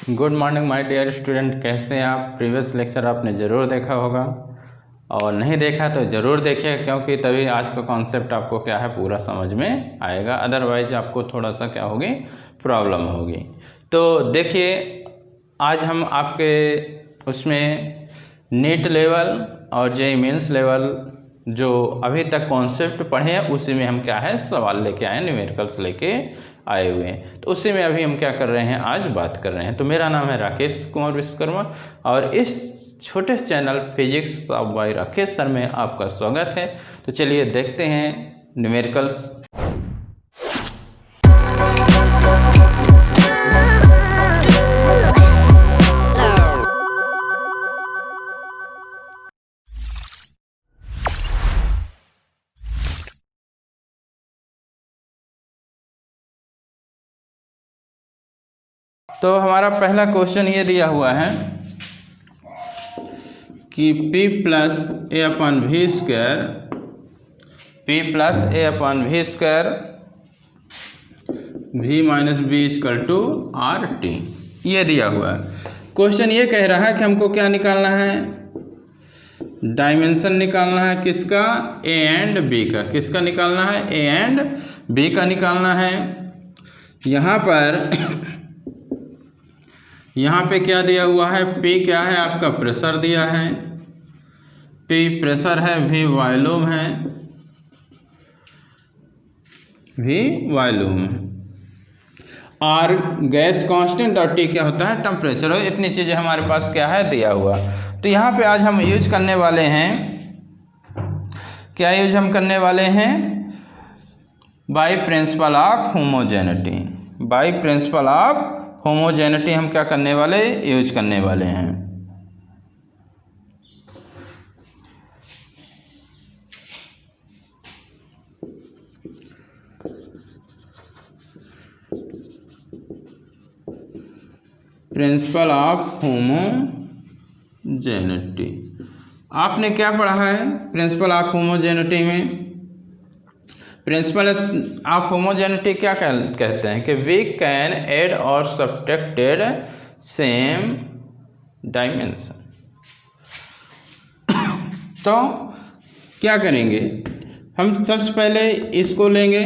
Good morning my dear student. कैसे हैं आप? प्रीवियस लेक्चर आपने ज़रूर देखा होगा और नहीं देखा तो ज़रूर देखिए, क्योंकि तभी आज का कॉन्सेप्ट आपको क्या है पूरा समझ में आएगा। अदरवाइज आपको थोड़ा सा क्या होगी, प्रॉब्लम होगी। तो देखिए, आज हम आपके उसमें नीट लेवल और जेईई मेंस लेवल जो अभी तक कॉन्सेप्ट पढ़े हैं उसी में हम क्या है सवाल लेके आए, न्यूमेरिकल्स लेके आए हुए हैं। तो उसी में अभी हम क्या कर रहे हैं, आज बात कर रहे हैं। तो मेरा नाम है राकेश कुमार विश्वकर्मा और इस छोटे channel physics of by Rakesh sir में आपका स्वागत है। तो चलिए देखते हैं न्यूमेरिकल्स। तो हमारा पहला क्वेश्चन ये दिया हुआ है कि P plus a upon V square V minus b equal to R T, ये दिया हुआ है। क्वेश्चन ये कह रहा है कि हमको क्या निकालना है, डायमेंशन निकालना है। किसका? ए एंड बी का। किसका निकालना है? ए एंड बी का निकालना है। यहाँ पे क्या दिया हुआ है, P क्या है आपका? प्रेशर दिया है। P प्रेशर है, V वॉल्यूम है, R गैस कांस्टेंट और T क्या होता है? टेम्परेचर। और इतनी चीज़ें हमारे पास क्या है दिया हुआ। तो यहाँ पे आज हम यूज करने वाले हैं, क्या यूज हम करने वाले हैं? By principle of homogeneity. By principle of homogeneity हम क्या करने वाले, यूज करने वाले हैं। Principle of homogeneity. आपने क्या पढ़ा है प्रिंसिपल ऑफ होमोजेनिटी में? प्रिंसिपल ऑफ होमोजेनिटी क्या कहते हैं कि वी कैन ऐड और सब्ट्रैक्टेड सेम डायमेंशन। तो क्या करेंगे हम? सबसे पहले इसको लेंगे,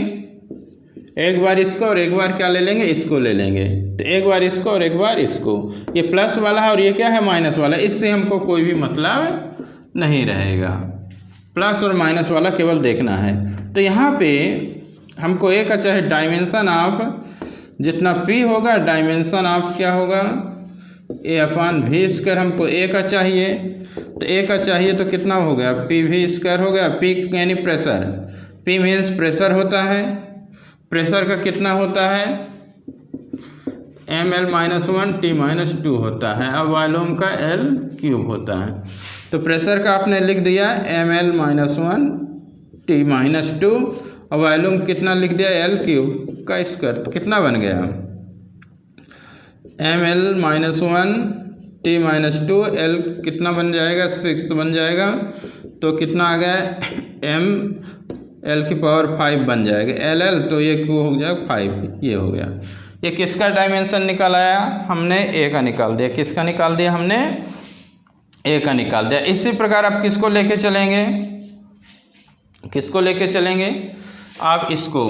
एक बार इसको और एक बार क्या ले लेंगे, इसको ले लेंगे। तो एक बार इसको और एक बार इसको। ये प्लस वाला है और ये क्या है, माइनस वाला। इससे हमको कोई भी मतलब नहीं रहेगा, प्लस और माइनस वाला केवल देखना है। तो यहाँ पे हमको ए का चाहे डायमेंशन ऑफ जितना P होगा, डायमेंशन ऑफ क्या होगा, ए अपान वी स्क्वायर। हमको ए का चाहिए, तो ए का चाहिए तो कितना हो गया, पी वी स्क्वायर हो गया। P यानी प्रेशर, P मीन्स प्रेशर होता है। प्रेशर का कितना होता है, ml-1 T-2 होता है। अब वॉल्यूम का L³ होता है। तो प्रेशर का आपने लिख दिया ml-1 T-2 और वॉल्यूम कितना लिख दिया, L³ का स्क्वायर। तो कितना बन गया, ml-1 T-2 L कितना बन जाएगा, 6 बन जाएगा। तो कितना आ गया, ml⁵ बन जाएगा। LL तो ये क्यों हो जाएगा 5, ये हो गया। ये किसका डायमेंशन निकाल आया, हमने ए का निकाल दिया। किसका निकाल दिया हमने, ए का निकाल दिया। इसी प्रकार आप किसको लेके चलेंगे, किसको लेके चलेंगे आप इसको।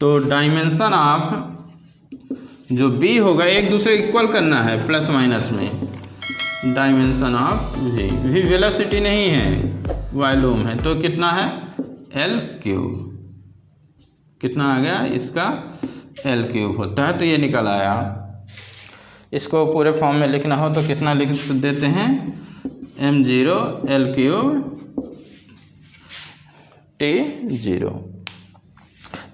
तो डायमेंशन ऑफ जो बी होगा, एक दूसरे इक्वल करना है प्लस माइनस में। डायमेंशन ऑफ वी वेलोसिटी नहीं है, वॉल्यूम है। तो कितना है, L³ कितना आ गया इसका, L³ होता है। तो ये निकल आया। इसको पूरे फॉर्म में लिखना हो तो कितना लिख देते हैं, m0 L³ T0।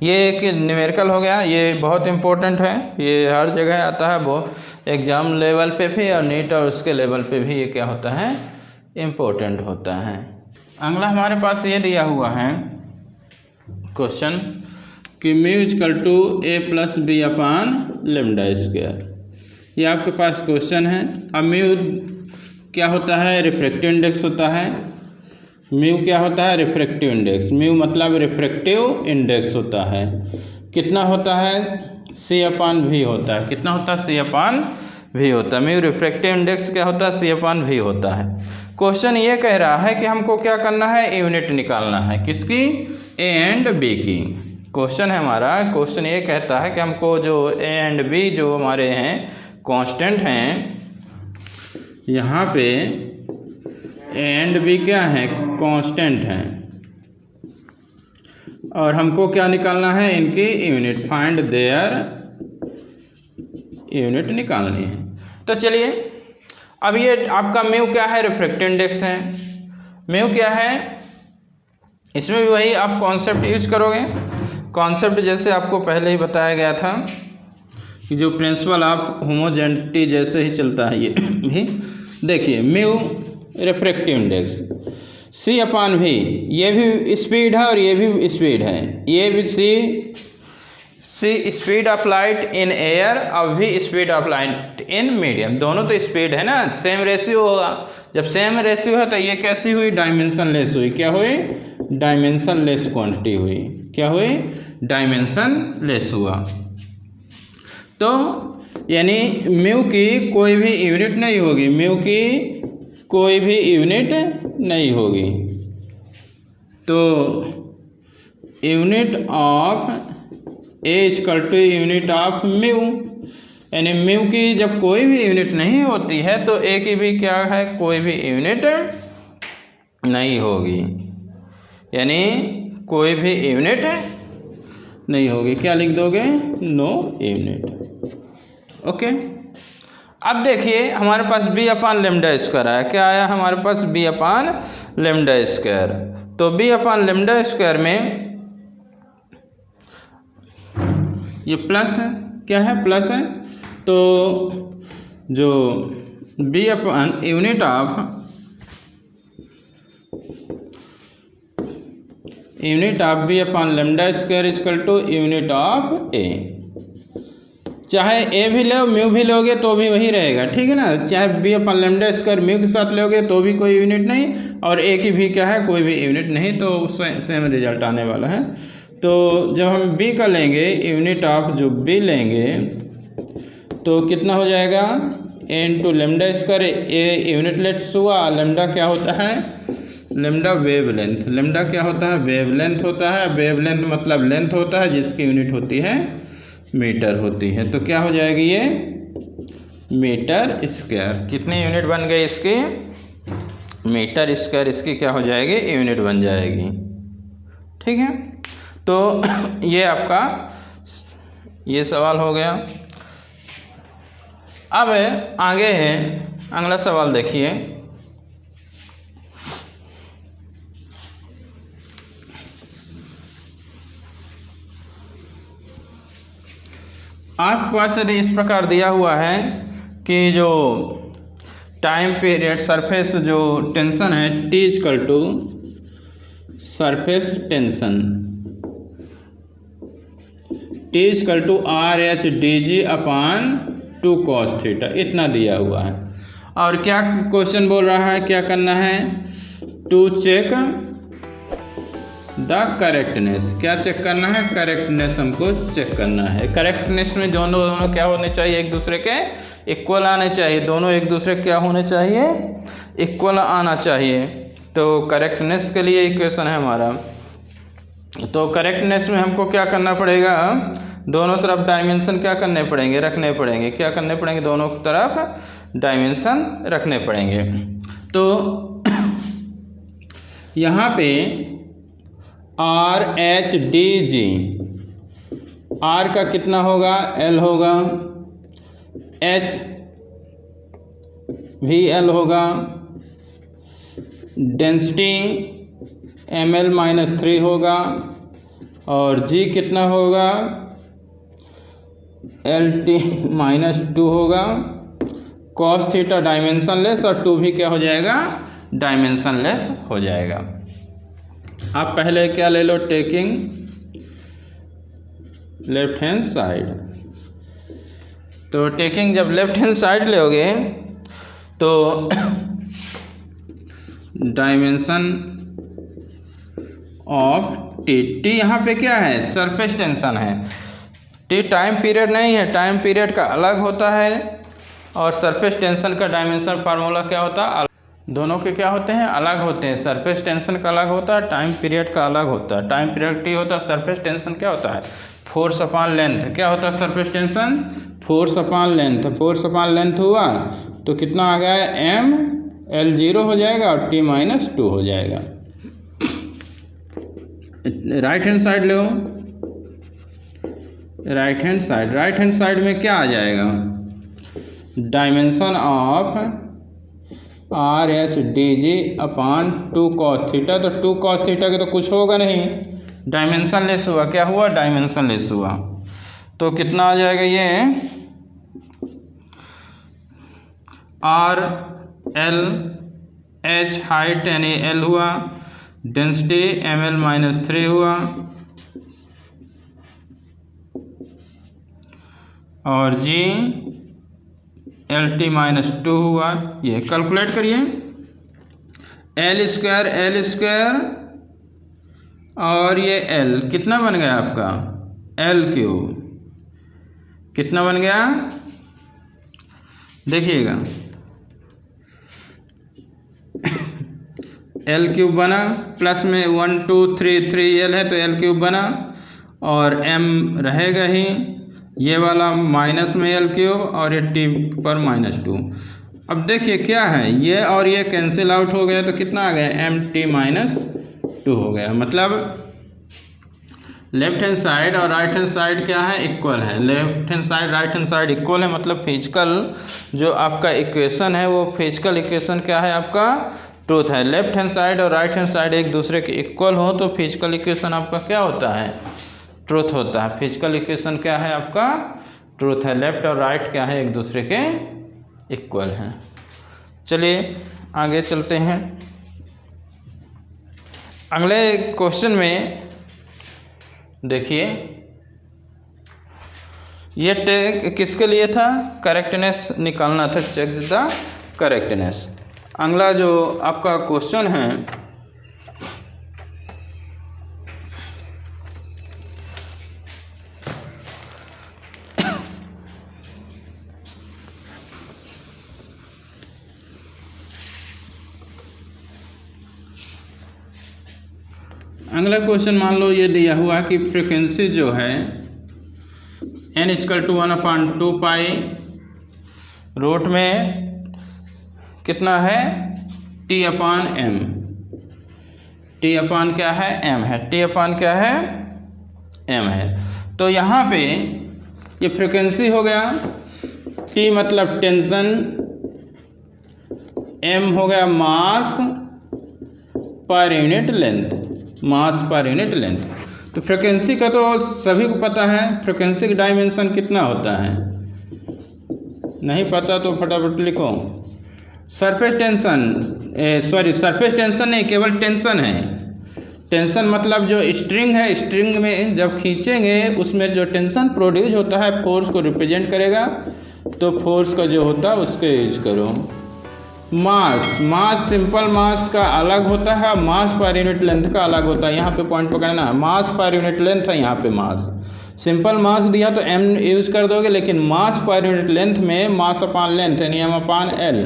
ये एक न्यूमेरिकल हो गया। ये बहुत इम्पोर्टेंट है, ये हर जगह आता है, वो एग्ज़ाम लेवल पे भी और नीट और उसके लेवल पे भी ये क्या होता है, इम्पोर्टेंट होता है। अगला हमारे पास ये दिया हुआ है क्वेश्चन कि mu equal to a plus b upon lambda square. ये आपके पास क्वेश्चन है। अब म्यू क्या होता है, रिफ्रैक्टिव इंडेक्स होता है। म्यू क्या होता है, रिफ्रैक्टिव इंडेक्स। म्यू मतलब रिफ्रैक्टिव इंडेक्स होता है। कितना होता है, C/V होता है। कितना होता है? C/V होता है। म्यू रिफ्रैक्टिव इंडेक्स क्या होता है? C/V होता है। क्वेश्चन ये कह रहा है कि हमको क्या करना है? यूनिट निकालना है। किसकी? A एंड B की। क्वेश्चन है हमारा, क्वेश्चन ये कहता है कि हमको जो A एंड B जो हमारे हैं कांस्टेंट हैं, यहाँ पे A एंड B क्या है? कांस्टेंट हैं, और हमको क्या निकालना है? इनकी यूनिट। फाइंड देयर यूनिट निकालनी है। तो चलिए, अब ये आपका म्यू क्या है? रिफ्रैक्टिव इंडेक्स है। म्यू क्या है? इसमें भी वही आप कॉन्सेप्ट यूज करोगे। कॉन्सेप्ट जैसे आपको पहले ही बताया गया था कि जो प्रिंसिपल ऑफ होमोजेनिटी जैसे ही चलता है ये भी। देखिए, म्यू रिफ्रैक्टिव इंडेक्स C/V, ये भी स्पीड है और ये भी स्पीड है। ये भी C speed of light in air और V speed of light in medium. दोनों तो स्पीड है ना, सेम रेशियो होगा। जब सेम रेशियो है तो ये कैसी हुई? डायमेंशन लेस हुई। क्या हुई? डायमेंशन लेस क्वांटिटी हुई। क्या हुई? डायमेंशन लेस हुआ। तो यानी म्यू की कोई भी यूनिट नहीं होगी। म्यू की कोई भी यूनिट नहीं होगी। तो unit of A equal to unit of mu, यानी म्यू की जब कोई भी यूनिट नहीं होती है तो A की भी क्या है? कोई भी यूनिट नहीं होगी, यानी कोई भी यूनिट नहीं होगी। क्या लिख दोगे? No unit. ओके। अब देखिए, हमारे पास B/λ² आया। क्या आया हमारे पास? B/λ²। तो B/λ² में ये प्लस है। क्या है? प्लस है। तो जो unit of B/λ² equal to unit of A। चाहे A भी लो, म्यू भी लोगे तो भी वही रहेगा, ठीक है ना। चाहे B/λ² म्यू के साथ लोगे तो भी कोई यूनिट नहीं, और A की भी क्या है? कोई भी यूनिट नहीं। तो सेम रिजल्ट आने वाला है। तो जब हम B का लेंगे, यूनिट ऑफ जो B लेंगे, तो कितना हो जाएगा? A × λ²। A यूनिट लेंथ हुआ। लैम्डा क्या होता है? Lambda wavelength. लैम्डा क्या होता है? वेवलेंथ होता है। वेवलेंथ मतलब लेंथ होता है जिसकी यूनिट होती है मीटर होती है। तो क्या हो जाएगी? ये मीटर²। कितनी यूनिट बन गई इसकी? मीटर²। इसकी क्या हो जाएगी? यूनिट बन जाएगी। ठीक है। तो ये आपका ये सवाल हो गया। अब आगे है अगला सवाल। देखिए, आपके पास यदि इस प्रकार दिया हुआ है कि जो टाइम पीरियड सरफेस जो टेंशन है T equal to surface tension T equal to RH/dg/2 cos theta, इतना दिया हुआ है। और क्या क्वेश्चन बोल रहा है? क्या करना है? To check the correctness. क्या चेक करना है? करेक्टनेस हमको चेक करना है। करेक्टनेस में दोनों क्या होने चाहिए? एक दूसरे के इक्वल आने चाहिए। दोनों एक दूसरे क्या होने चाहिए? इक्वल आना चाहिए। तो करेक्टनेस के लिए इक्वेशन है हमारा। तो करेक्टनेस में हमको क्या करना पड़ेगा? दोनों तरफ डायमेंशन क्या करने पड़ेंगे? रखने पड़ेंगे। क्या करने पड़ेंगे? दोनों तरफ डायमेंशन रखने पड़ेंगे। तो यहाँ पे RH/dg, R का कितना होगा? L होगा। H भी L होगा। डेंसिटी ml-3 होगा। और G कितना होगा? LT-2 होगा। cos थीटा डायमेंशन लेस, और 2 भी क्या हो जाएगा? डायमेंशन लेस हो जाएगा। आप पहले क्या ले लो? Taking left hand side. तो टेकिंग जब लेफ्ट हैंड साइड लोगे तो डायमेंशन ऑफ T यहाँ पे क्या है? सरफेस टेंशन है। टी टाइम पीरियड नहीं है, टाइम पीरियड का अलग होता है और सरफेस टेंशन का डायमेंशन फार्मूला क्या होता है, दोनों के क्या होते हैं, अलग होते हैं। सरफेस टेंशन का अलग होता है, टाइम पीरियड का अलग होता है। टाइम पीरियड टी होता है, सरफेस टेंशन क्या होता है, फोर्स अपॉन लेंथ। क्या होता है surface tension, force upon length. Force upon length हुआ तो कितना आ गया, एम एल 0 हो जाएगा और टी -2 हो जाएगा। राइट हैंड साइड लो, राइट हैंड साइड में क्या आ जाएगा, dimension of R S D G upon 2 cos theta. तो 2 cos थीटा के तो कुछ होगा नहीं, डायमेंशन लेस हुआ। क्या हुआ, डायमेंशन लेस हुआ। तो कितना आ जाएगा ये, आर एल एच हाइट यानी एल हुआ, डेंसिटी एम एल -3 हुआ और जी एल टी -2 हुआ। ये कैलकुलेट करिए, एल स्क्वायर और ये एल कितना बन गया आपका, एल क्यूब। कितना बन गया देखिएगा, एल क्यूब बना, प्लस में 1 2 3 3 एल है तो एल क्यूब बना और एम रहेगा ही, ये वाला माइनस में एल क्यूब और ये टी पर -2। अब देखिए क्या है, ये और ये कैंसिल आउट हो गया तो कितना आ गया, एम टी -2 हो गया। मतलब लेफ्ट हैंड साइड और राइट हैंड साइड क्या है, इक्वल है। Left hand side right hand side equal है, मतलब फिजिकल जो आपका इक्वेशन है वो फिजिकल इक्वेशन क्या है आपका, ट्रूथ है। लेफ्ट हैंड साइड और राइट हैंड साइड एक दूसरे के इक्वल हो तो फिजिकल इक्वेशन आपका क्या होता है, ट्रूथ होता है। फिजिकल इक्वेशन क्या है आपका, ट्रूथ है। लेफ्ट और राइट क्या है, एक दूसरे के इक्वल हैं। चलिए आगे चलते हैं। अगले क्वेश्चन में देखिए, ये किसके लिए था, करेक्टनेस निकालना था, चेक द करेक्टनेस। अगला जो आपका क्वेश्चन है, अगला क्वेश्चन मान लो ये दिया हुआ कि फ्रीक्वेंसी जो है n = 1/2 पाई, रूट में कितना है, t/m। t/m क्या है, m है। t/m क्या है, m है। तो यहाँ पे ये फ्रीक्वेंसी हो गया, t मतलब टेंशन, m हो गया मास पर यूनिट लेंथ, मास पर यूनिट लेंथ। तो फ्रीक्वेंसी का तो सभी को पता है, फ्रीक्वेंसी का डायमेंशन कितना होता है, नहीं पता तो फटाफट लिखो। सरफेस टेंशन, सरफेस टेंशन नहीं, केवल टेंशन है। टेंशन मतलब जो स्ट्रिंग है, स्ट्रिंग में जब खींचेंगे उसमें जो टेंशन प्रोड्यूस होता है फोर्स को रिप्रेजेंट करेगा, तो फोर्स का जो होता है उसके यूज करो। मास सिंपल मास का अलग होता है, मास पर यूनिट लेंथ का अलग होता है। यहाँ पे पॉइंट पकड़ना है, मास पर यूनिट लेंथ है, यहाँ पे मास। सिंपल मास दिया तो m यूज कर दोगे, लेकिन मास पर यूनिट लेंथ में मास अपॉन लेंथ यानी m/l,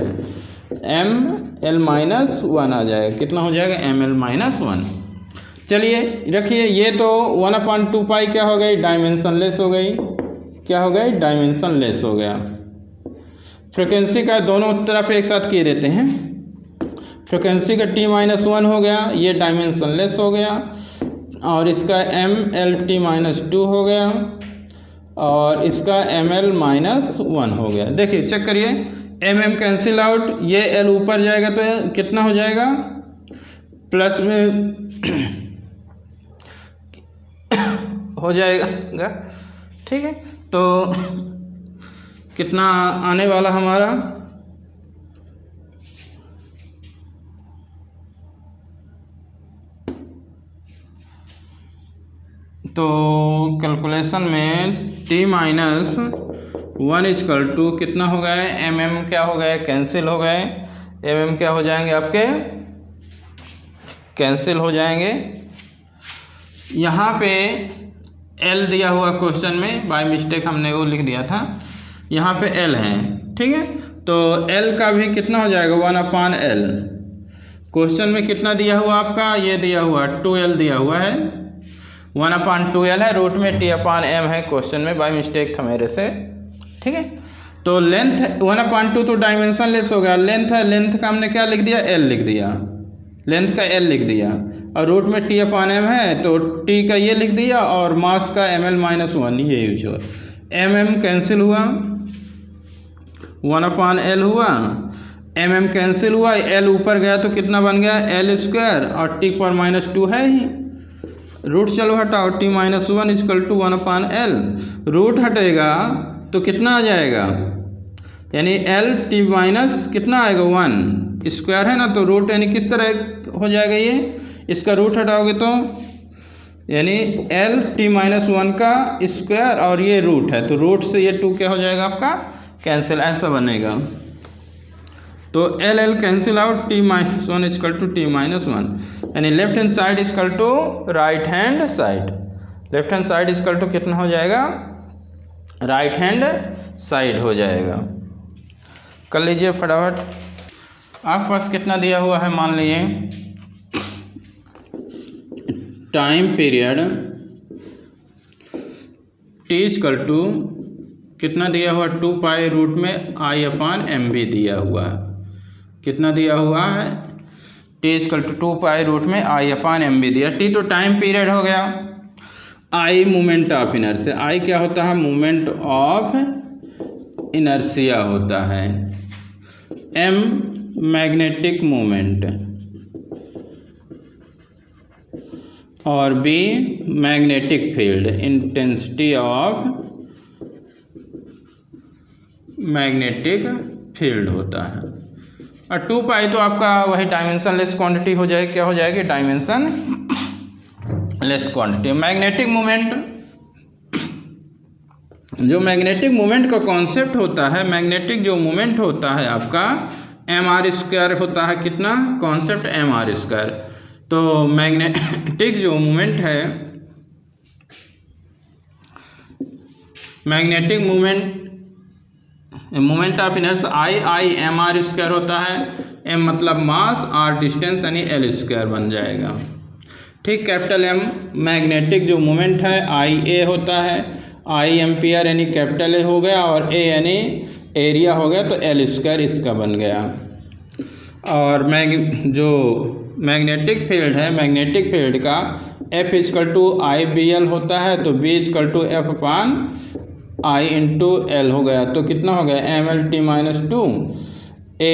ml-1 आ जाएगा। कितना हो जाएगा, ml-1। चलिए रखिए, ये तो 1/2 पाई क्या हो गई, डायमेंशन लेस हो गई। क्या हो गई, डायमेंशन लेस हो गया। फ्रीक्वेंसी का दोनों तरफ एक साथ किए देते हैं। फ्रीक्वेंसी का t-1 हो गया, ये डायमेंशन लेस हो गया, और इसका ml-2 हो गया, और इसका ml-1 हो गया। देखिए चेक करिए, mm कैंसिल आउट, ये l ऊपर जाएगा तो कितना हो जाएगा, प्लस में हो जाएगा। ठीक है, तो कितना आने वाला हमारा, तो कैलकुलेशन में t-1 = कितना हो गए, mm क्या हो गए, कैंसिल हो गए। mm क्या हो जाएंगे आपके, कैंसिल हो जाएंगे। यहाँ पे एल दिया हुआ क्वेश्चन में, बाय मिस्टेक हमने वो लिख दिया था, यहाँ पे एल है, ठीक है। तो एल का भी कितना हो जाएगा 1/L। क्वेश्चन में कितना दिया हुआ आपका, ये दिया हुआ 2L दिया हुआ है, 1/2L है, रूट में T/m है क्वेश्चन में, बाय मिस्टेक था मेरे से, ठीक है। तो लेंथ 1/2 तो डायमेंशन लेस हो गया, लेंथ है, लेंथ का हमने क्या लिख दिया, L लिख दिया, लेंथ का L लिख दिया, और रूट में T/m है तो T का ये लिख दिया, और मास का ml-1 ये यूज हुआ, mm कैंसिल हुआ, 1/L हुआ, mm कैंसिल हुआ, L ऊपर गया तो कितना बन गया L², और T/-2 है ही, रूट चलो हटाओ, T-1 = 1/L, रूट हटेगा तो कितना आ जाएगा, यानी L T- कितना आएगा 1 स्क्वायर है ना, तो रूट यानी किस तरह हो जाएगा, ये इसका रूट हटाओगे तो यानी L T-1 का स्क्वायर, और ये रूट है तो रूट से ये 2 क्या हो जाएगा आपका कैंसिल, ऐसा बनेगा। तो L cancel out, T-1 = T-1, यानी left hand side equal to right hand side, left hand side equal to कितना हो जाएगा, राइट हैंड साइड हो जाएगा। कर लीजिए फटाफट। आपके पास कितना दिया हुआ है, मान लीजिए टाइम पीरियड T = कितना दिया हुआ 2π रूट में I/mv दिया हुआ है, कितना दिया हुआ है T = 2π रूट में I/mv दिया, T तो टाइम पीरियड हो गया, I moment of inertia, I क्या होता है मोमेंट ऑफ इनर्शिया होता है, M मैग्नेटिक मोमेंट, और B magnetic field, intensity of magnetic field होता है, और 2π तो आपका वही डायमेंशनलेस क्वांटिटी हो जाएगी, क्या हो जाएगी dimension less quantity. Magnetic moment, जो मैग्नेटिक मोमेंट का कॉन्सेप्ट होता है, मैग्नेटिक जो मोमेंट होता है आपका mr² होता है, कितना कॉन्सेप्ट mr², तो मैग्नेटिक जो मोमेंट है, magnetic moment of inertia I mr² होता है, m मतलब मास, r डिस्टेंस यानी L² बन जाएगा, ठीक। कैपिटल M मैग्नेटिक जो मोमेंट है Ia होता है, I एम्पियर यानी कैपिटल A हो गया, और A यानी एरिया हो गया, तो L² इसका बन गया। और जो मैग्नेटिक फील्ड है, मैग्नेटिक फील्ड का F = IBL होता है, तो B = F/I × L हो गया, तो कितना हो गया mL-T-2, A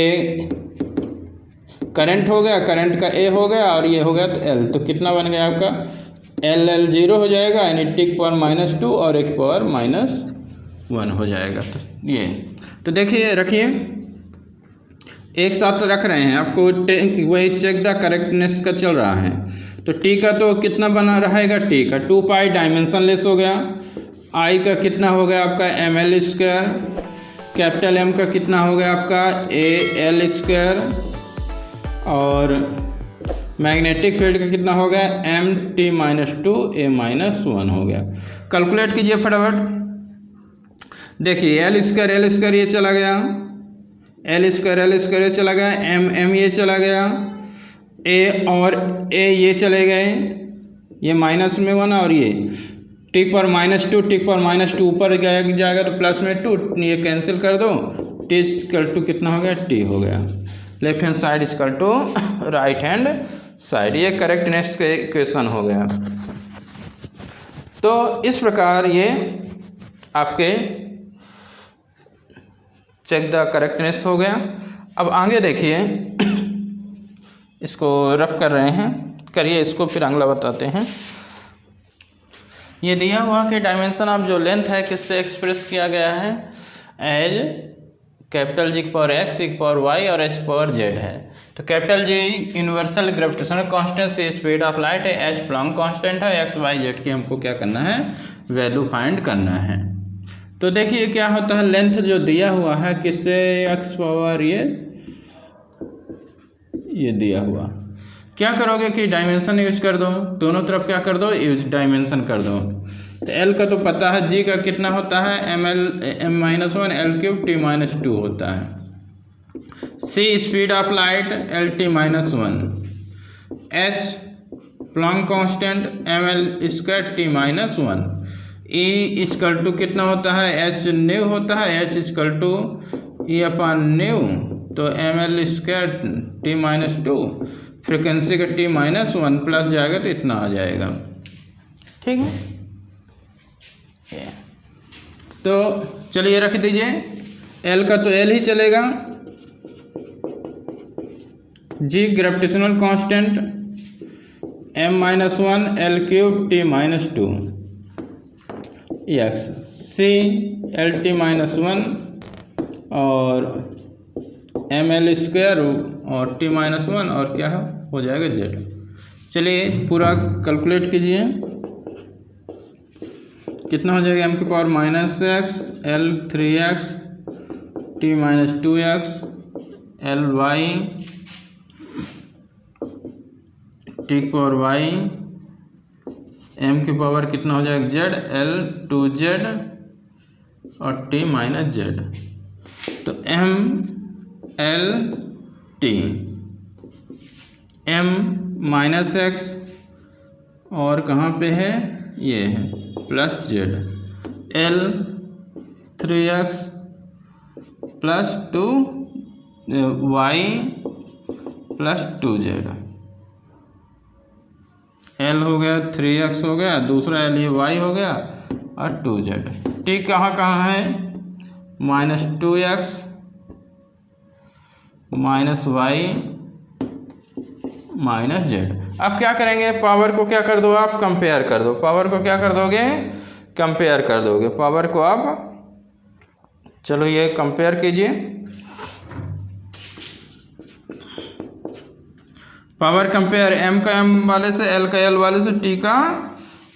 करंट हो गया, करंट का A हो गया, और ये हो गया तो L, तो कितना बन गया आपका L 0 हो जाएगा, यानी T/-2 और T/-1 हो जाएगा। तो ये तो देखिए, रखिए एक साथ रख रहे हैं आपको, वही चेक द करेक्टनेस का चल रहा है। तो T का तो कितना बना रहेगा, T का 2π डायमेंशन लेस हो गया, I का कितना हो गया आपका mL², कैपिटल M का कितना हो गया आपका AL², और मैग्नेटिक फील्ड का कितना हो गया MT-2 A-1 हो गया। कैलकुलेट कीजिए फटाफट। देखिए L² ये चला गया, L² ये चला गया, M ये चला गया, A और A ये चले गए, ये माइनस में 1, और ये T/-2 ऊपर जाएगा तो प्लस में 2, ये कैंसिल कर दो, T = कितना हो गया T हो गया, left hand side = right hand side, ये करेक्टनेस के इक्वेशन हो गया। तो इस प्रकार ये आपके चेक द करेक्टनेस हो गया। अब आगे देखिए, इसको रब कर रहे हैं, करिए इसको, फिर अगला बताते हैं। ये दिया हुआ कि डायमेंशन ऑफ जो लेंथ है किससे एक्सप्रेस किया गया है, एज कैपिटल G की x, C की y और h की z है। तो capital G universal gravitational constant से स्पीड ऑफ लाइट है, h प्लैंक कांस्टेंट है, x y z की हमको क्या करना है, वैल्यू फाइंड करना है। तो देखिए क्या होता है, लेंथ जो दिया हुआ है किससे x पावर ये दिया हुआ, क्या करोगे कि डायमेंशन यूज कर दो, दोनों तरफ क्या कर दो, यूज डायमेंशन कर दो। तो एल का तो पता है, जी का कितना होता है m-1 l³ t-2 होता है। C speed of light lt-1, h Planck constant ml² t-1, E equal to कितना होता है, h न्यू होता है, h इक्वल टू E/न्यू, तो ml² t-2, फ्रिक्वेंसी का t-1 प्लस जाएगा तो इतना आ जाएगा। ठीक है, तो चलिए रख दीजिए, L का तो L ही चलेगा, G gravitational constant m-1 l³ t-2, x C lt-1 और ml² और t-1 और क्या हो जाएगा z। चलिए पूरा कैलकुलेट कीजिए, कितना हो जाएगा, m⁻⁻x l3x t-2x ly t⁻y m की पावर कितना हो जाएगा z l2z और t-z, तो m l t m-x और कहाँ पे है, ये है plus z, l 3x plus 2y plus 2z, l हो गया 3x हो गया, दूसरा l ये y हो गया और 2z। t कहाँ कहाँ है, -2x -y -z। अब क्या करेंगे, पावर को क्या कर दो आप, कंपेयर कर दो, पावर को क्या कर दोगे, कंपेयर कर दोगे, पावर को आप, चलो ये कंपेयर कीजिए, पावर कंपेयर m का m वाले से, l का l वाले से, t का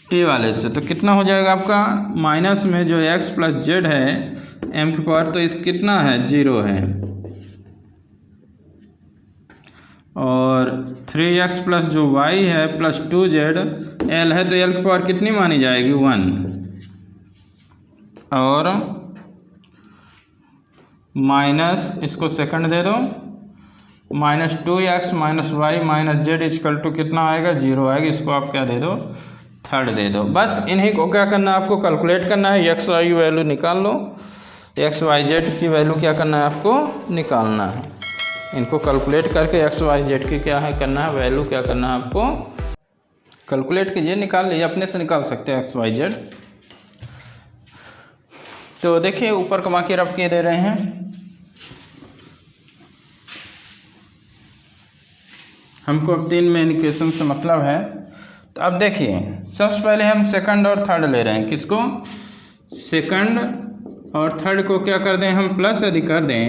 t वाले से, तो कितना हो जाएगा आपका, माइनस में जो x प्लस z है m की पावर तो कितना है 0 है, और 3x प्लस जो y है प्लस 2z l है तो l की पावर कितनी मानी जाएगी 1, और माइनस इसको सेकंड दे दो, -2x -y -z equal to कितना आएगा 0 आएगा, इसको आप क्या दे दो थर्ड दे दो। बस इन्हीं को क्या करना है आपको, कैलकुलेट करना है, x y वैल्यू निकाल लो, x y z की वैल्यू क्या करना है आपको निकालना है, इनको कैलकुलेट करके x y z की क्या है करना है वैल्यू क्या करना है आपको कैलकुलेट कीजिए, निकाल लीजिए, अपने से निकाल सकते हैं x y z। तो देखिए ऊपर कमा के रफ के दे रहे हैं, हमको अब 3 मेन इक्वेशन से मतलब है। तो अब देखिए सबसे पहले हम सेकंड और थर्ड ले रहे हैं, किसको, सेकंड और थर्ड को क्या कर दें हम प्लस यदि कर दें,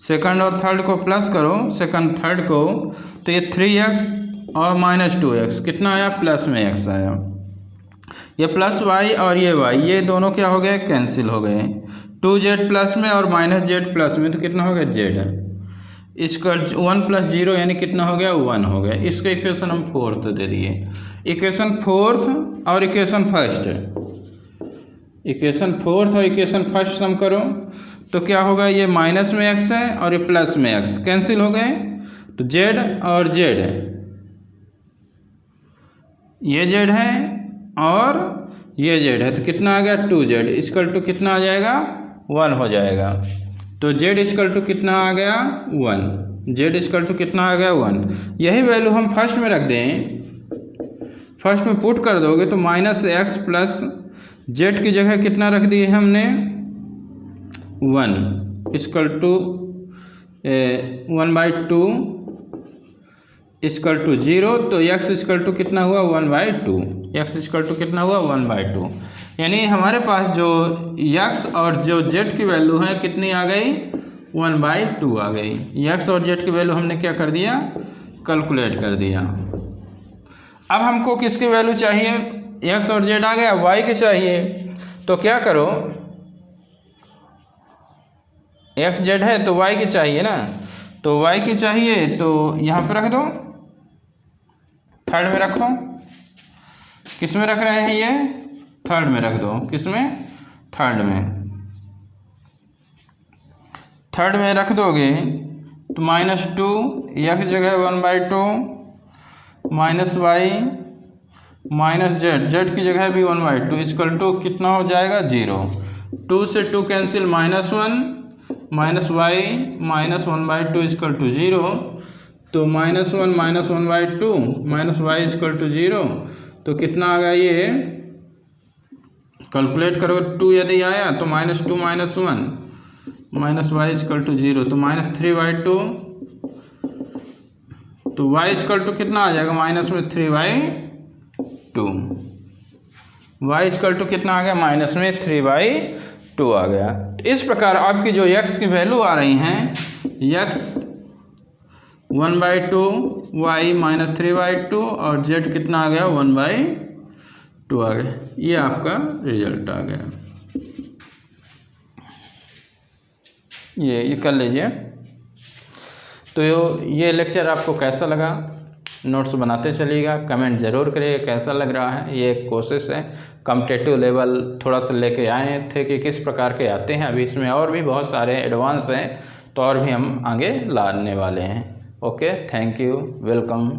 सेकंड और थर्ड को प्लस करो, सेकंड थर्ड को, तो ये 3x और -2x कितना आया, प्लस में x आया, ये प्लस y और ये y ये दोनों क्या हो गए कैंसिल हो गए, 2z प्लस में और -z प्लस में तो कितना हो गया z, इसका 1 + 0 यानी कितना हो गया 1 हो गया। इसका इक्वेशन हम फोर्थ दे दिए, इक्वेशन फोर्थ और इक्वेशन फर्स्ट, इक्वेशन फोर्थ और इक्वेशन फर्स्ट सम करो तो क्या होगा, ये माइनस में x है और ये प्लस में x कैंसिल हो गए, तो z और z, ये z है और ये z है तो कितना आ गया 2z इक्वल टू कितना आ जाएगा 1 हो जाएगा, तो z इक्वल टू कितना आ गया 1, z इक्वल टू कितना आ गया 1। यही वैल्यू हम फर्स्ट में रख दें, फर्स्ट में पुट कर दोगे तो -x प्लस z की जगह कितना रख दिए हमने 1 इक्वल टू 1/2 इक्वल टू 0, तो x इक्वल टू कितना हुआ 1/2, x इक्वल टू कितना हुआ 1/2, यानी हमारे पास जो x और जो z की वैल्यू है कितनी आ गई 1/2 आ गई, x और z की वैल्यू हमने क्या कर दिया कैलकुलेट कर दिया। अब हमको किसकी वैल्यू चाहिए, x और z आ गया, y की चाहिए, तो क्या करो x z है तो y की चाहिए ना, तो y की चाहिए तो यहाँ पे रख दो, थर्ड में रखो, किस में रख रहे हैं ये थर्ड में रख दो। किस में? थर्ड में। थर्ड में रख दोगे तो -2 यह जगह 1/2 minus y minus z, z की जगह भी 1/2 इक्वल टू कितना हो जाएगा? 0। 2 से 2 cancel, -1 minus y minus 1/2 equal to 0। तो -1 minus 1/2 minus y equal to 0। तो कितना आ गया ये? कैलकुलेट करो। 2 यदि आया तो -2 minus 1 minus y equal to 0, तो -3/2। तो y इक्वल टू कितना आ जाएगा? माइनस में 3/2। y इक्वल टू कितना आ गया? माइनस में 3/2 आ गया। तो इस प्रकार आपकी जो x की वैल्यू आ रही हैं, x 1/2, y माइनस 3/2 और z कितना आ गया? 1/2 आ गया। ये आपका रिजल्ट आ गया। ये कर लीजिए। तो ये लेक्चर आपको कैसा लगा? नोट्स बनाते चलिएगा, कमेंट ज़रूर करिएगा कैसा लग रहा है। ये एक कोशिश है, कॉम्पिटिटिव लेवल थोड़ा सा लेके आए थे कि किस प्रकार के आते हैं। अभी इसमें और भी बहुत सारे एडवांस हैं, तो और भी हम आगे लाने वाले हैं। Okay, thank you, welcome.